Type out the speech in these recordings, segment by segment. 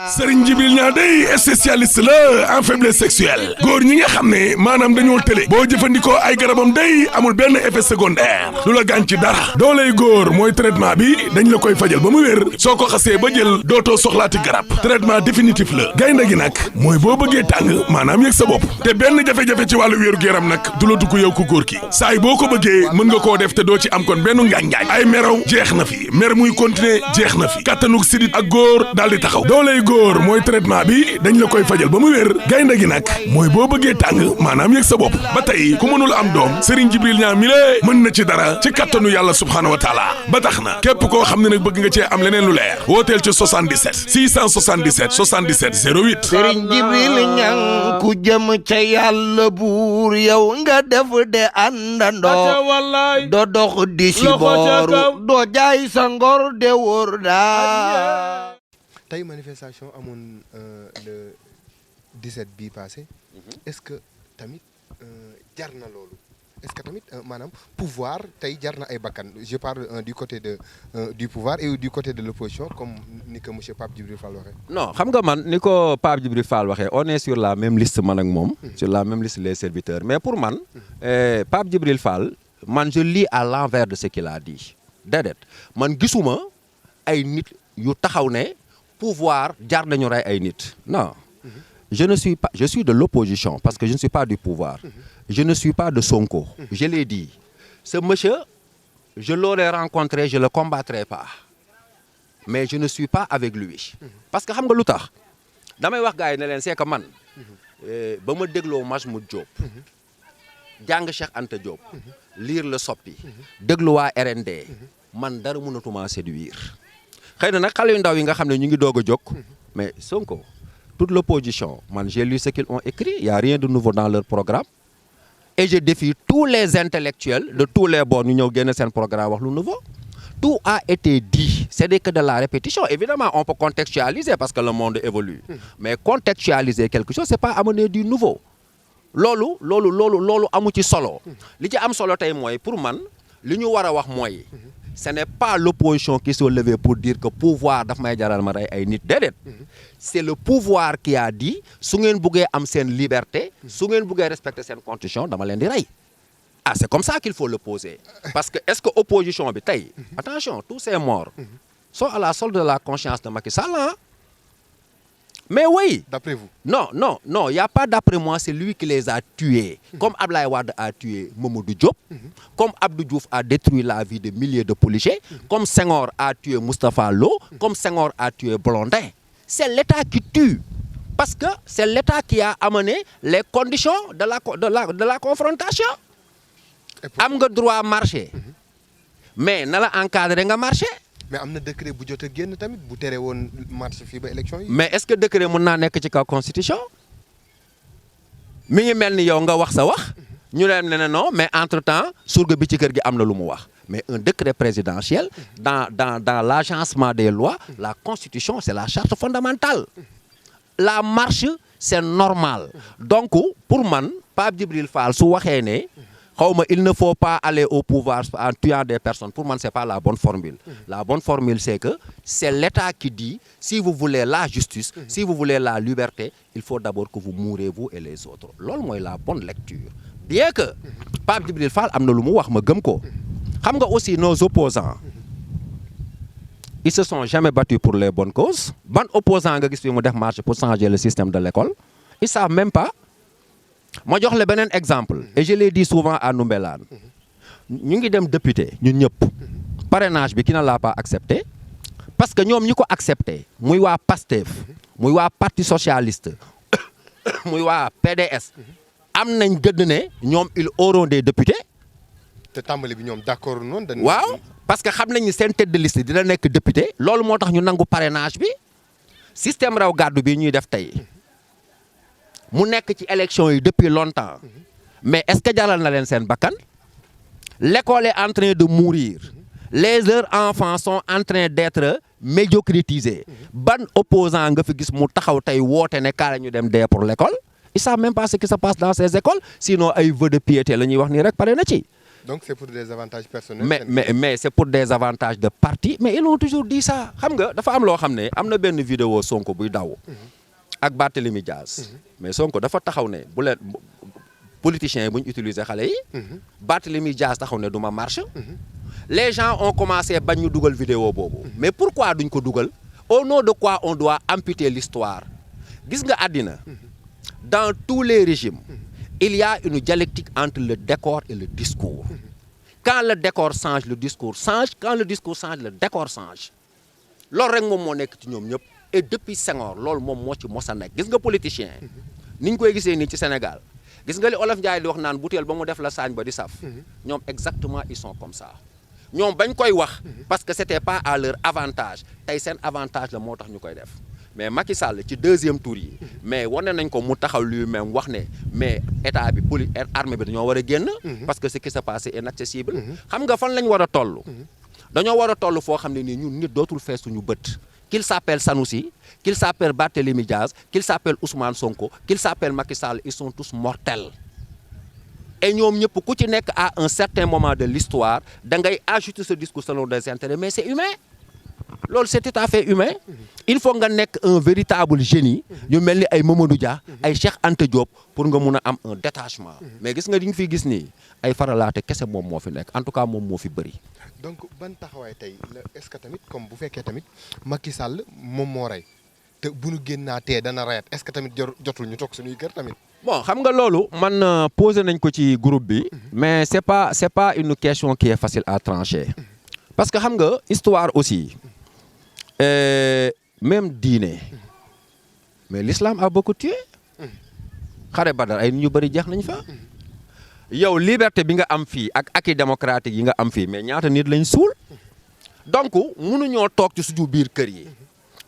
Serigne Djibril Niang day spécialiste la en faiblesse sexuelle góor ñi nga xam ne maanaam dañoo tële boo jëfandikoo ay garabam day amul benn effet secondaire lu la gaañ ci dara dooley góor mooy traitement bi dañ la koy fajal ba mu wér soo ko xasee ba jël dootoo soxlaati garab traitement définitif la gaynde gi nag mooy boo bëggee tàng maanaam yëg sa bopp te benn jafe-jafe ci wàllu wéeru yaram nag du la dugg yow ku góor ki saay boo ko bëggee mën nga koo def te doo ci am kon benn ngaañ-ngaañ ay meraw jeex na fi mer muy continuer jeex na fi kattanug sidit ak góor daal di taxaw dooley góor mooy traitement bi dañ la koy fajal ba mu wér gaynde gi nag mooy boo bëggee tàng maanaam yëg sa bopp ba tey ku mënul am doom Serigne Djibril Niang mi lée mën na ci dara ci kattanu yàlla subhaanahu wa taala ba tax na képp koo xam ne nag bëgg nga cee am leneen lu leer wooteel ci 77 677 77 08 Serigne Djibril Niang ku jëm ca yàlla buur yow nga def de àndandoo doo dox di si booru doo jaay sa ngor de wóor daa tey manifestation amoon le 17 bii passé est-ce que tamit jar na loolu est-ce que tamit maanaam pouvoir tey jar na ay bakkan je parle du côté de du pouvoir et du côté de l'opposition comme ni ko monsieur Pape Djibril Fall waxee. non xam nga man ni ko Pape Djibril Fall waxee on est sur la même liste man ak moom. sur la même liste les serviteurs mais pour man Pape Djibril Fall man je lis à l'envers de ce qu'il a dit déedéet man gisuma ay nit yu taxaw ne. pouvoir jar nañu rey ay nit non je suis de l'opposition parce que je ne suis pas du pouvoir je ne suis pas de Sonko je l'ai dit ce monsieur je l'aurais rencontré je le combattrai pas mais je ne suis pas avec lui parce que xam nga lu tax damay wax gars yi ne leen c'est que man ba ma dégloo Majmout Diop jàng Cheikh Anta Diop lire le Soppi déglu waa RND man dara mënatuma séduire xëy na nag xale yu ndaw yi nga xam ne ñu ngi doog a jóg mais Sonko toute l'opposition man j'ai lu ce qu'ils ont écrit il y a rien de nouveau dans leur programme et je défie tous les intellectuels de tous les bords ñu ñëw génn seen programme wax lu nouveau tout a été dit c'est que de la répétition évidemment on peut contextualiser parce que le monde évolue mais contextualiser quelque chose c'est pas amener du nouveau loolu amu ci solo li ci am solo tey mooy pour man li ñu war a wax mooy ce n'est pas l'opposition qui s'est levée pour dire que pouvoir daf may jaral ma rey ay nit déedéet c'est le pouvoir qui a dit su ngeen buggee am seen liberté su ngeen buggee respecter seen constitution dama leen di rey ah c'est comme ça qu'il faut le poser parce que est-ce que opposition bi tey attention tous ces morts sont à la solde de la conscience de Macky Sall hein? Mais oui. D'après vous? Non, il n'y a pas d'après moi, c'est lui qui les a tués. Comme Abdoulaye Wade a tué Mamadou Diop, comme Abdou Diouf a détruit la vie de milliers de policiers, comme Senghor a tué Moustapha Lo, comme Senghor a tué Blondin. C'est l'État qui tue. Parce que c'est l'État qui a amené les conditions de la confrontation. Am nga droit marcher. Mais na la encadrer nga marcher. mais am na décret bu jot a génn tamit bu tere woon marche fii ba élection yi. mais est-ce que décret mën naa nekk ci kaw constitution mi ngi mel ni yow nga wax sa wax ñu leen ne non mais entre-temps surga bi ci kër gi am na lu mu wax mais un décret présidentiel dans l'agencement des lois la constitution c'est la charte fondamentale la marche c'est normal donc pour man Pape Djibril Fall su waxee ne xawma il ne faut pas aller au pouvoir en tuant des personnes pour moi c'est pas la bonne formule la bonne formule c'est que c'est l'État qui dit si vous voulez la justice si vous voulez la liberté il faut d'abord que vous mourrez vous et les autres loolu mooy la bonne lecture bien que Pape Djibril Fall am na lu mu wax ma gëm ko xam nga aussi nos opposants ils se sont jamais battus pour les bonnes causes ban opposant nga gis fi mu def marche pour changer le système de l'école ils savent même pas ma jox la beneen exemple et je l'ai dit souvent à Ndoumbelane ñu ngi dem député ñun ñëpp parrainage bi qui ne l'a pas accepté parce que ñoom ñi ko accepté muy waa PASTEF muy waa parti socialiste muy waa PDS am nañ gëdd ne ñoom ils auront des députés. te tàmbali bi ñoom d'accord noonu. waaw parce que xam nañ ni seen tête de liste dina nekk député loolu moo tax ñu nangu parrainage bi système raw gàddu bi ñuy def tey. mu nekk ci élection yi depuis longtemps mais est-ce que jaral na leen seen bakkan l'école est en train de mourir leurs enfants sont en train d'être médiocritisés ban opposant nga fi gis mu taxaw tey woote ne kaa la ñu dem dee pour l'école ils savent même pas ce qui se passe dans ces écoles sinon ay vœux de piété la ñuy wax nii rek pare na ci Donc c'est pour des avantages personnels. mais c'est pour des avantages de parti mais ils ont toujours dit ça xam nga dafa am loo xam ne am na benn vidéo Sonko buy daw ak Barthélémy Diaz mais Sonko dafa taxaw ne bu leen politiciens yi bu ñu utiliser xale yi Barthélémy Diaz taxaw ne du ma marche les gens ont commencé bañ ñu dugal vidéo boobu mais pourquoi duñ ko dugal au nom de quoi on doit amputer l'histoire gis nga àddina dans tous les régimes il y a une dialectique entre le décor et le discours quand le décor change le discours change quand le discours change le décor change loolu rek moom moo nekk ci ñoom ñëpp et depuis Senghor loolu moom moo ci mos a nekk gis nga politicien ni ñu koy gisee nii ci Sénégal gis nga li Olof Ndiaye di wax naan butéel ba mu def la saañ ba di saf ñoom exactement ils sont comme ça ñoom bañ koy wax parce que c'était pas à leur avantage tey seen avantage la moo tax ñu koy def mais Macky Sall ci deuxième tour yi mais wane nañ ko mu taxaw lui-même wax ne mais état bi armée bi dañoo war a génn parce que ce qui se passe est inaccessible xam nga fan lañ war a toll dañoo war a toll foo xam ne nii ñun nit dootul fees suñu bët qu'il s'appelle Sanoussi qu'il s'appelle Barthélémy Diaz qu'il s'appelle Ousmane Sonko qu'il s'appelle Macky Sall ils sont tous mortels et ñoom ñëpp ku ci nekk à un certain moment de l'histoire da ngay ajuster ce discours selon des intérêts mais c'est humain loolu c'est tout à fait humain il faut nga nekk un véritable génie ñu mel ni ay Mamadou Dia ay Cheikh Anta Diop pour nga mun a am un détachement mais gis nga di ñu fiy gis nii ay faralaate kese moom moo fi nekk en tout cas moom moo fi bëri. donc ban taxawaay tey est-ce que tamit comme bu fekkee tamit Macky Sall moom moo rey te bu ñu génnaatee dana rayat est-ce que tamit jotul ñu toog suñuy kër tamit. bon xam nga loolu man posé nañ ko ci groupe bi mais c'est pas une question qui est facile à trancher parce que xam nga histoire aussi même diine mais l'islam a beaucoup tué xare Badar ay nit ñu bëri jeex nañ fa yow liberté bi nga am fii ak acquis démocratique yi nga am fii mais ñaata nit lañ suul donc mënuñoo toog ci suñu biir kër yi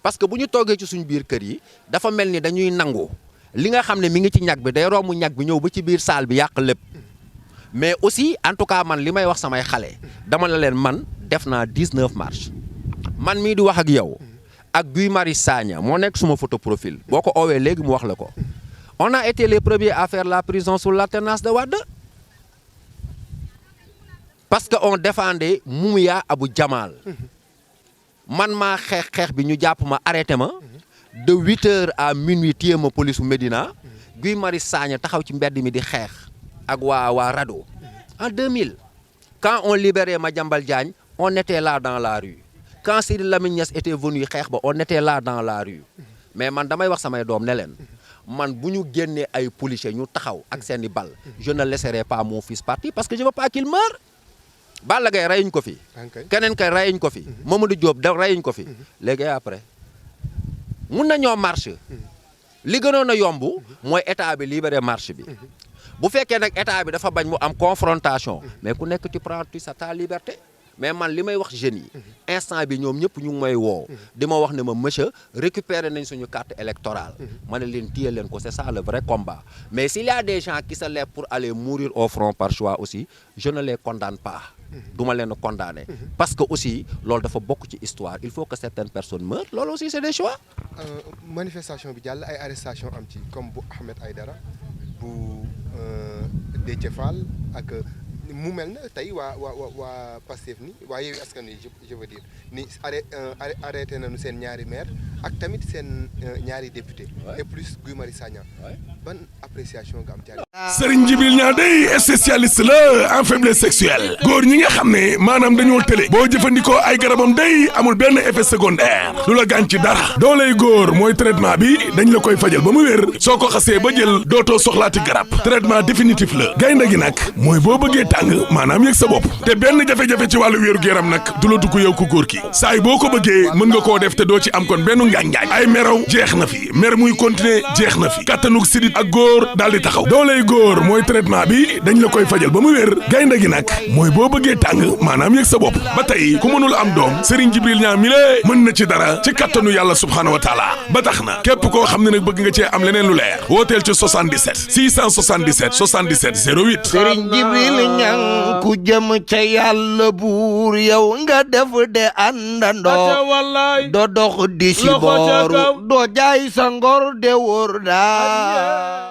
parce que bu ñu toogee ci suñu biir kër yi dafa mel ni dañuy nangu li nga xam ne mi ngi ci ñag bi day romb ñag bi ñëw ba ci biir salle bi yàq lépp mais aussi en tout cas man li may wax samay xale dama la leen man def naa 19 mars man mii di wax ak yow ak Guy Marius Sagna moo nekk suma photo profil boo ko oowee léegi mu wax la ko on a été les premiers à faire la prison sous l'alternance de Wade parce que on défendait Moumiya Abou Jamal man maa xeex bi ñu jàpp ma arrêté ma de 8h à minuit téye ma police u Médina Guy Marius Sagna taxaw ci mbedd mi di xeex ak waa RADDHO en 2000 quand on libérait Madiambal Diagne on était là dans la rue quand Sidy Lamine Niass était venu xeex ba on était là dans la rue mais man damay wax samay doom ne leen man bu ñu génnee ay policiers ñu taxaw ak seeni bal je ne laisserai pas mon fils partir parce que je veux pas qu'il meure Balla Gaye reyuñ ko fi keneen kay reyuñ ko fi Mamadou Diop da reyuñ ko fi léegi après mun nañoo marche li gënoon a yomb mooy état bi libéré marche bi bu fekkee nag état bi dafa bañ mu am confrontation mais ku nekk tu prends ta liberté mais man li may wax jeunes yi instant bi ñoom ñëpp ñu ngi may woo di ma wax ne ma monsieur récupérer nañ suñu carte électorale ma ne leen téye leen ko c'est ça le vrai combat mais s'il y a des gens qui se lèvent pour aller mourir au front par choix aussi je ne les condamne pas duma leen condamner parce que aussi loolu dafa bokk ci histoire il faut que certaines personnes meurent loolu aussi c'est des choix. manifestation bi jàll ay arrestation am ci comme bu Ahmed Aïdara bu Déthié Fall ak mu mel na tey waa Pastef ni waa Yewwi Askan Wi je veux dire ni arrêté nañu seen ñaari maire ak tamit seen ñaari député et plus Guy Marius Sagna ban appréciation nga am ci Serigne Djibril Niang day spécialiste la en faiblesse sexuelle góor ñi nga xam ne maanaam dañoo tële boo jëfandikoo ay garabam day amul benn effet secondaire lu la gaañ ci dara dooley góor mooy traitement bi dañ la koy fajal ba mu wér soo ko xasee ba jël dootoo soxlaati garab traitement définitif la gaynde gi nag mooy boo bëggee tàng maanaam yëg sa bopp te benn jafe-jafe ci wàllu wéeru yaram nag du la dugg yow ku góor ki saa yi boo ko bëggee mën nga koo def te doo ci am kon benn ngaañ-ngaañ ay meraw jeex na fi mer muy continuer jeex na fi kattanug sidit ak góor daal di taxaw dooley góor mooy traitement bi dañ la koy fajal ba mu wér gaynde gi nag mooy boo bëggee tàng maanaam yëg sa bopp ba tey ku mënul am doom Serigne Djibril Niang mi lée mën na ci dara ci kattanu yàlla subhaanahu wa taala ba tax na képp koo xam ne nag bëgg nga cee am leneen lu leer wooteel ci 77 677 77 08 Serigne Djibril Niang ku jëm ca yàlla buur yow nga def de àndandoo doo dox di si booru doo jaay sa ngor de wóor daa